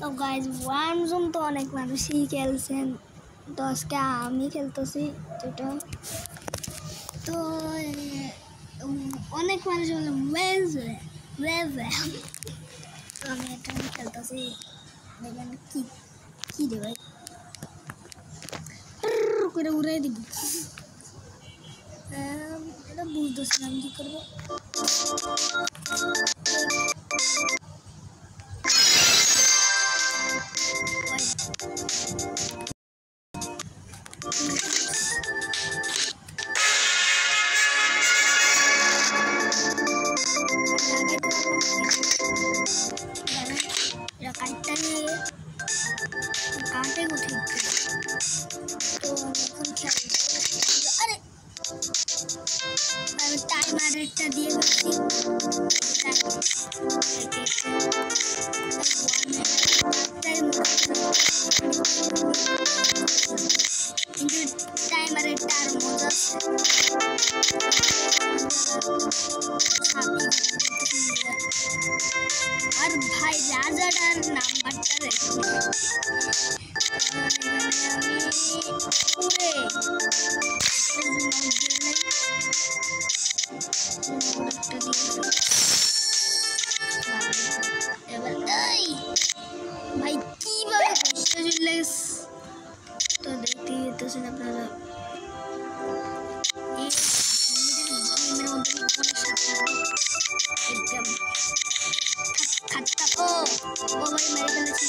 তো guys worm zone তো অনেক মানুষই খেলছেন, তো আজকে আমি খেলতেছি যেটা। তো অনেক মানুষ বলে তো আমি এটা খেলতেছি। দেখবেন কি কি দেবে করে উড়াই দিব। এটা বুঝতেছি না আমি কি করবো। কাটে উঠে তো এখন খেলি। আরে আমি টাইমারটা দিয়ে বলছি কিন্তু টাইমারেরটা আর মজা আছে। আর ভাই রাজাটার নাম্বারটা রেখে ভাই কিভাবে তো দেখতে যেতেছেন আপনারা একদম খাট্টা ও ভাই মেরে ফেলেছি।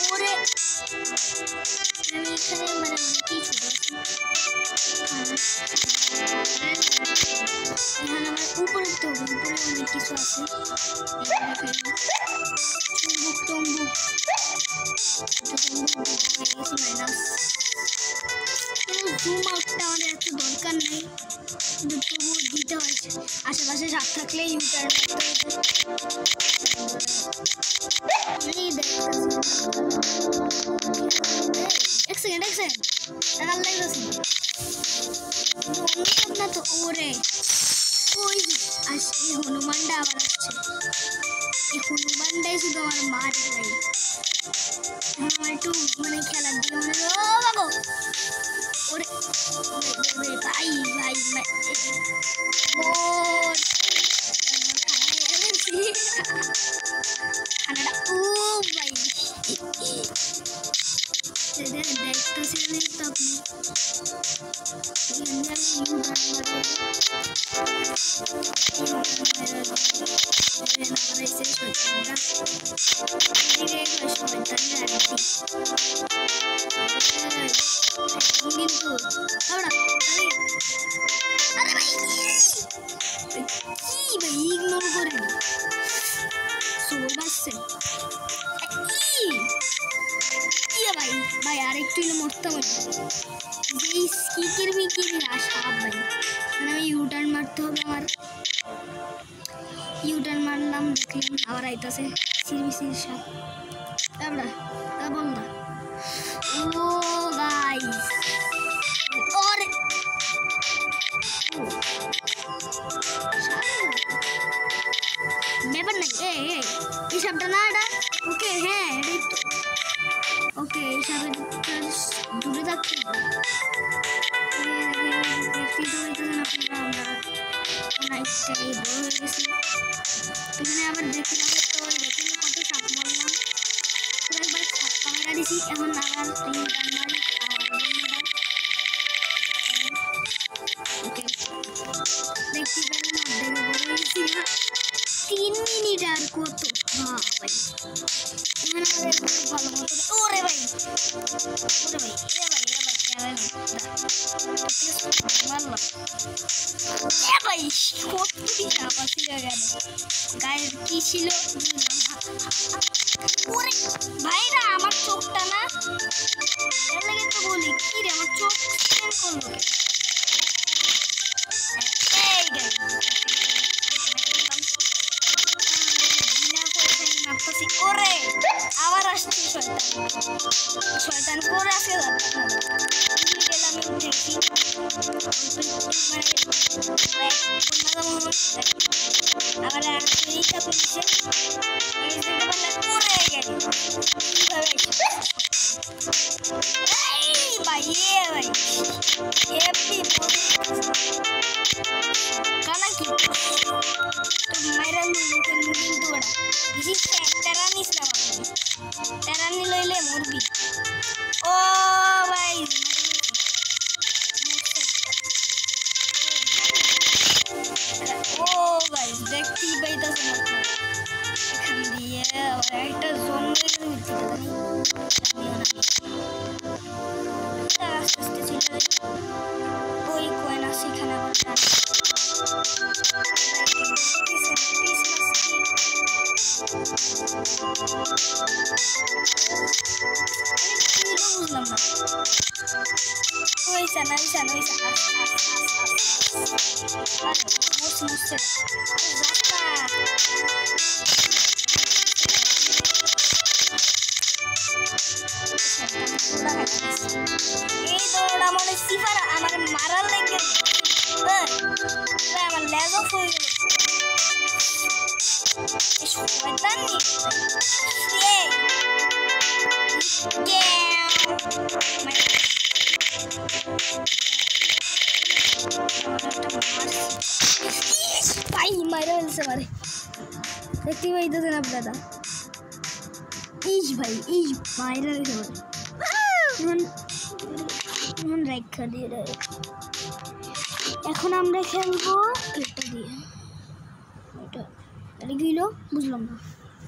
উপরে অনেক কিছু আছে। চুম্বুক জুম আউটটা আমাদের এত দরকার নেই, কিন্তু তবুও দিতে হয়েছে। আশেপাশে সাপ থাকলে ইউটার এক সেকেন্ড টাকার লাগতেছে না তো। ওরে ওই আসছে হনুমানটা আবার আসছে। এই হনুমানটাই শুধু আমার মারে ভাই। আমার একটু মানে খেলার দিকে মনে ও বাবু ওরে ভাই ভাই ঠান্ডাটা ও ভাই দেখতেছিলেন তো আপনি। ইগনোর করে ভাই আরেকটু মরতে হবে। যেই স্কিকের মিকির সাপ ভাই, মানে আমি ইউটার্ন মারতে হবে। আমার ইউটার্ন মারলাম, দেখলাম আবার আইতাছে সিরিমিসির সাপ। তারপরে বল না ও গাইস ওরে ব্যাপার নাই। এই সাপটা না এটা ওকে, হ্যাঁ এটাই তো ওকে। এই সাপের দূরে থাকতে এখানে আবার দেখলাম তো দেখুন কত সাপ মারলাম। একবার সাপ ক্যামেরা দিছি, এখন আবার দেখতে পেলাম 3 মিনিট আর কত ভাই। এখানে ভালো মতো ওরে ভাই মারলাম ভাই। কতটি সাপ আছে গায়ের কি ছিল ওরে ভাইরা। আমার চোখটা না এর লাগে তো বলি কি রে, আমার চোখ করলো ওরে আবার আসছে শয়তান করে আসে আমি উঠেছি আবার রিক্সা তুলছে পড়ে গেল ভাই ভাই কানা কি মাইরা লুলু কিন্তু ওরা বেশি টেরা নিস না টেরা নি লইলে মরবি ও ভাই ও ভাই দেখতেই পাইতেছেন আপনার এখান দিয়ে একটা জঙ্গল আস্তে আস্তে চলে ওই কয়েন আছে এখানে আবার বুঝলাম না ওইসা না ওইসা না ওইসা এই দৌড়া মনে সিফার আমার মারার লেগে আমার লেজ অফ হয়ে গেল ভাই মারা ফেলছে মারে দেখতে পাইতেছেন আপনারা ইস ভাই ইস মাইরা ফেলছে এখন রেখা দিয়ে এখন আমরা খেলবো এটা দিয়ে এটা তাহলে গেল বুঝলাম না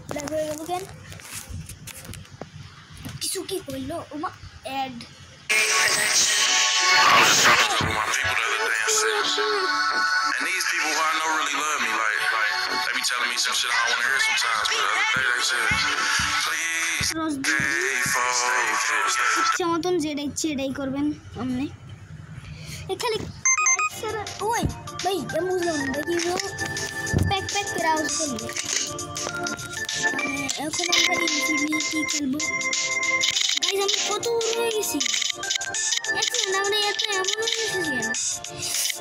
দেখা হয়ে গেল কেন কিছু কি করলো ওমা add And these people who I know really love me, like they be telling me some shit I don't want to hear sometimes. But the other day they said, please stay focused. মতন যেটা ইচ্ছে এটাই করবেন আপনি খালি ওই ভাই বুঝলাম দেখি প্যাক প্যাক করে আউট করবো এখন আমরা ইনফিনিটি খেলবো গাইজ আমি কত হয়ে গেছি আমরা এত এমন হয়ে গেছি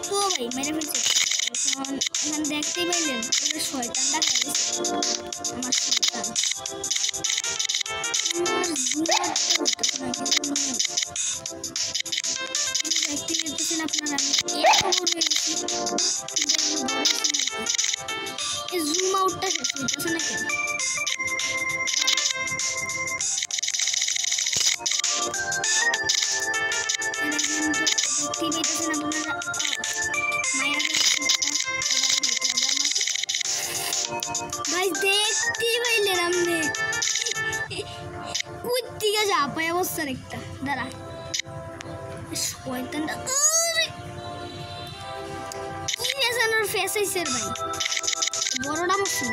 তো ভাই মেরে ফেলছে এখন এখানে দেখতেই পাইলেন ওদের শয়তানটা খেলেছে আমার শয়তান দেখতে পেতেছেন আপনারা আমি জুম আউটটা শেষ হইতেছে না কেন দেখতেই পেতেছেন আপনারা মায়ের ভাই দেখতেই পাইলেন আপনি ওই দিকে ঝাঁপায় অবস্থার একটা দাঁড়া শয়তানটা কি রেজানোর ফেস হয়েছে ভাই বড়টা বসছে